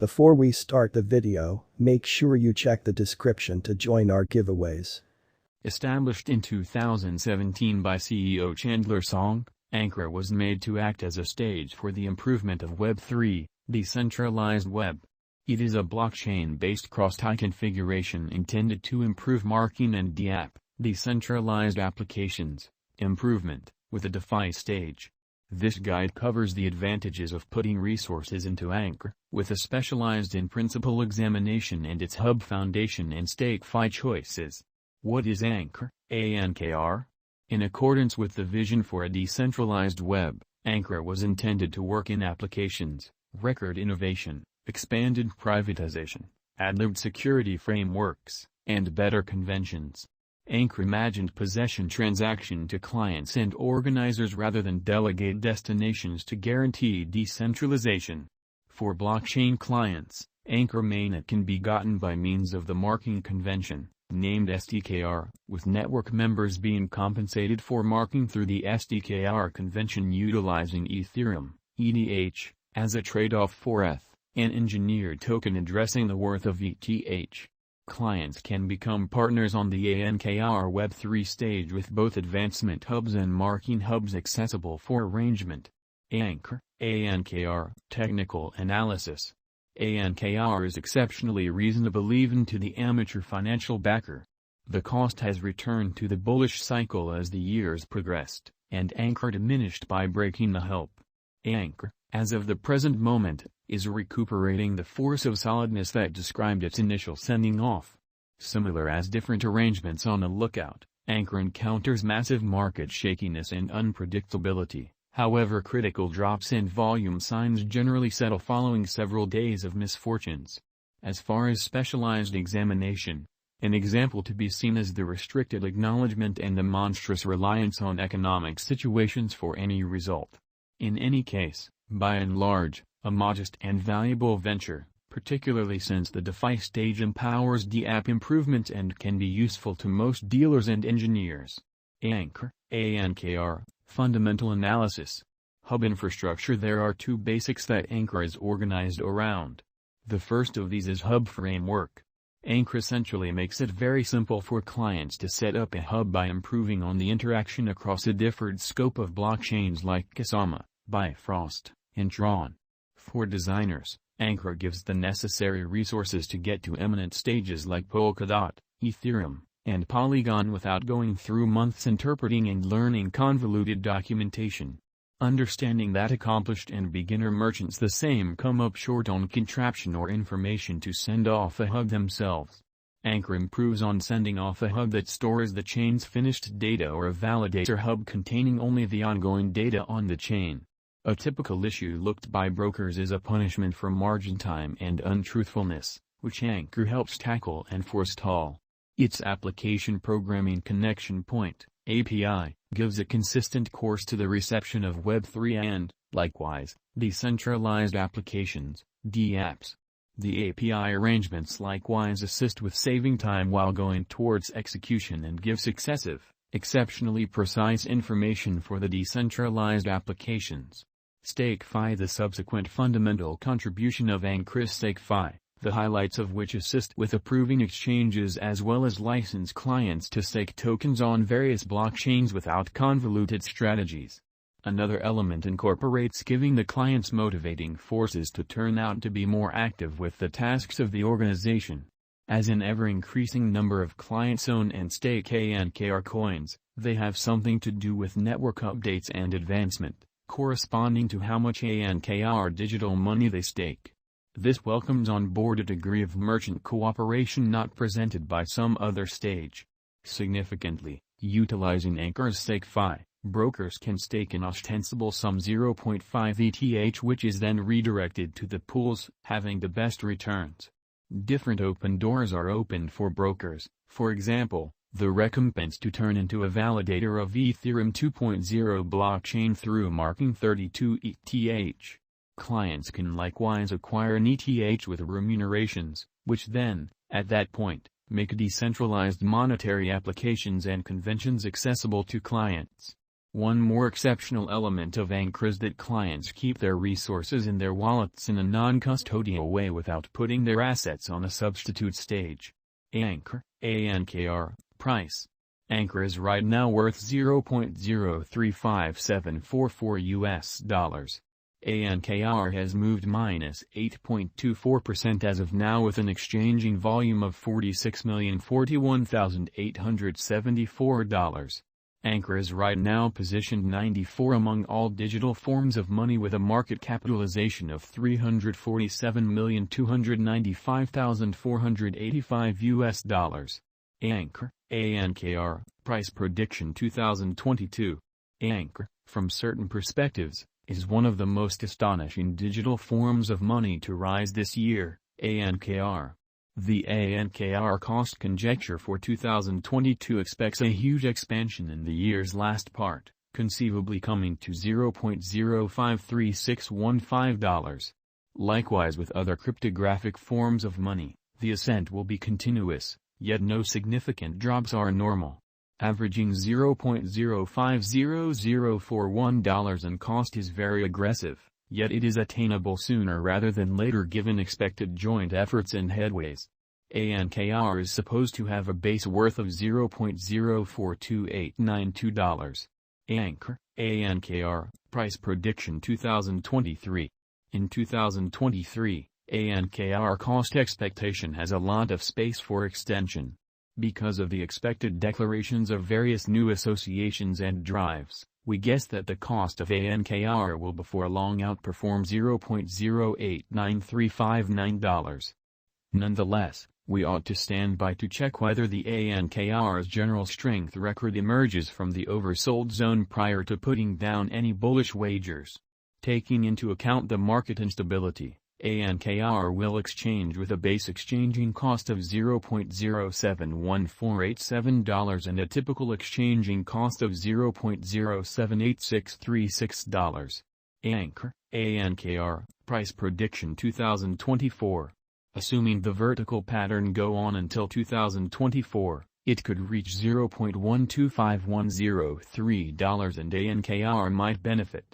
Before we start the video, make sure you check the description to join our giveaways. Established in 2017 by CEO Chandler Song, Ankr was made to act as a stage for the improvement of Web3, decentralized web. It is a blockchain-based cross-tie configuration intended to improve marking and decentralized applications, improvement, with a DeFi stage. This guide covers the advantages of putting resources into Ankr, with a specialized in-principle examination and its hub foundation and StakeFi choices. What is Ankr, ANKR? In accordance with the vision for a decentralized web, Ankr was intended to work in applications, record innovation, expanded privatization, ad-libbed security frameworks, and better conventions. Ankr imagined possession transaction to clients and organizers rather than delegate destinations to guarantee decentralization. For blockchain clients, Ankr mainnet can be gotten by means of the marking convention, named SDKR, with network members being compensated for marking through the SDKR convention utilizing Ethereum, ETH, as a trade-off for ETH, an engineered token addressing the worth of ETH. Clients can become partners on the ANKR Web3 stage with both advancement hubs and marking hubs accessible for arrangement. Ankr, ANKR, Technical Analysis. ANKR is exceptionally reasonable even to the amateur financial backer. The cost has returned to the bullish cycle as the years progressed, and Ankr diminished by breaking the help. Ankr, as of the present moment, is recuperating the force of solidness that described its initial sending off. Similar as different arrangements on a lookout, Ankr encounters massive market shakiness and unpredictability. However, critical drops and volume signs generally settle following several days of misfortunes. As far as specialized examination, an example to be seen is the restricted acknowledgement and the monstrous reliance on economic situations for any result. In any case, by and large, a modest and valuable venture, particularly since the DeFi stage empowers DApp improvement and can be useful to most dealers and engineers. Ankr, ANKR, Fundamental Analysis. Hub infrastructure. There are two basics that Ankr is organized around. The first of these is hub framework. Ankr essentially makes it very simple for clients to set up a hub by improving on the interaction across a different scope of blockchains like Kusama, Bifrost, and Tron. For designers, Ankr gives the necessary resources to get to eminent stages like Polkadot, Ethereum, and Polygon without going through months interpreting and learning convoluted documentation. Understanding that accomplished and beginner merchants the same come up short on contraption or information to send off a hub themselves. Ankr improves on sending off a hub that stores the chain's finished data or a validator hub containing only the ongoing data on the chain. A typical issue looked by brokers is a punishment for margin time and untruthfulness, which Ankr helps tackle and forestall. Its application programming connection point, API, gives a consistent course to the reception of Web3 and, likewise, decentralized applications, DApps. The API arrangements likewise assist with saving time while going towards execution and give exceptionally precise information for the decentralized applications. StakeFi. The subsequent fundamental contribution of Ankr is StakeFi, the highlights of which assist with approving exchanges as well as license clients to stake tokens on various blockchains without convoluted strategies. Another element incorporates giving the clients motivating forces to turn out to be more active with the tasks of the organization. As an ever-increasing number of clients own and stake ANKR coins, they have something to do with network updates and advancement, corresponding to how much ANKR digital money they stake. This welcomes on board a degree of merchant cooperation not presented by some other stage. Significantly, utilizing Ankr's StakeFi, brokers can stake an ostensible sum 0.5 ETH which is then redirected to the pools having the best returns. Different open doors are opened for brokers, for example, the recompense to turn into a validator of Ethereum 2.0 blockchain through marking 32 ETH. Clients can likewise acquire an ETH with remunerations, which then, at that point, make decentralized monetary applications and conventions accessible to clients. One more exceptional element of Ankr is that clients keep their resources in their wallets in a non-custodial way without putting their assets on a substitute stage. Ankr, ANKR, price. Ankr is right now worth $0.035744 US. Ankr has moved minus 8.24% as of now with an exchanging volume of $46,041,874. Ankr is right now positioned 94 among all digital forms of money with a market capitalization of $347,295,485 US. Ankr, ANKR, price prediction 2022. Ankr, from certain perspectives, is one of the most astonishing digital forms of money to rise this year. Ankr. The Ankr cost conjecture for 2022 expects a huge expansion in the year's last part, conceivably coming to $0.053615. Likewise with other cryptographic forms of money, the ascent will be continuous, yet no significant drops are normal. Averaging $0.050041 in cost is very aggressive, yet it is attainable sooner rather than later given expected joint efforts and headways. Ankr is supposed to have a base worth of $0.042892. Ankr, ANKR, price prediction 2023. In 2023, Ankr cost expectation has a lot of space for extension. Because of the expected declarations of various new associations and drives, we guess that the cost of Ankr will before long outperform $0.089359. Nonetheless, we ought to stand by to check whether the Ankr's general strength record emerges from the oversold zone prior to putting down any bullish wagers. Taking into account the market instability, Ankr will exchange with a base exchanging cost of $0.071487 and a typical exchanging cost of $0.078636. Ankr, ANKR, price prediction 2024. Assuming the vertical pattern go on until 2024, it could reach $0.125103 and Ankr might benefit.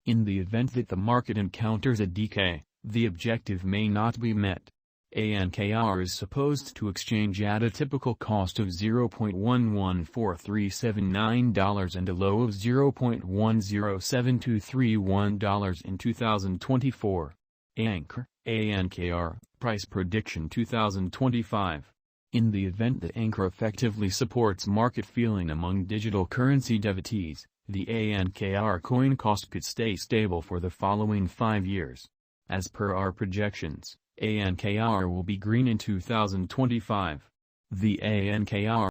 In the event that the market encounters a decay, the objective may not be met. Ankr is supposed to exchange at a typical cost of $0.114379 and a low of $0.107231 in 2024. Ankr, ANKR, price prediction 2025. In the event that Ankr effectively supports market feeling among digital currency devotees, the Ankr coin cost could stay stable for the following 5 years. As per our projections, Ankr will be green in 2025. The Ankr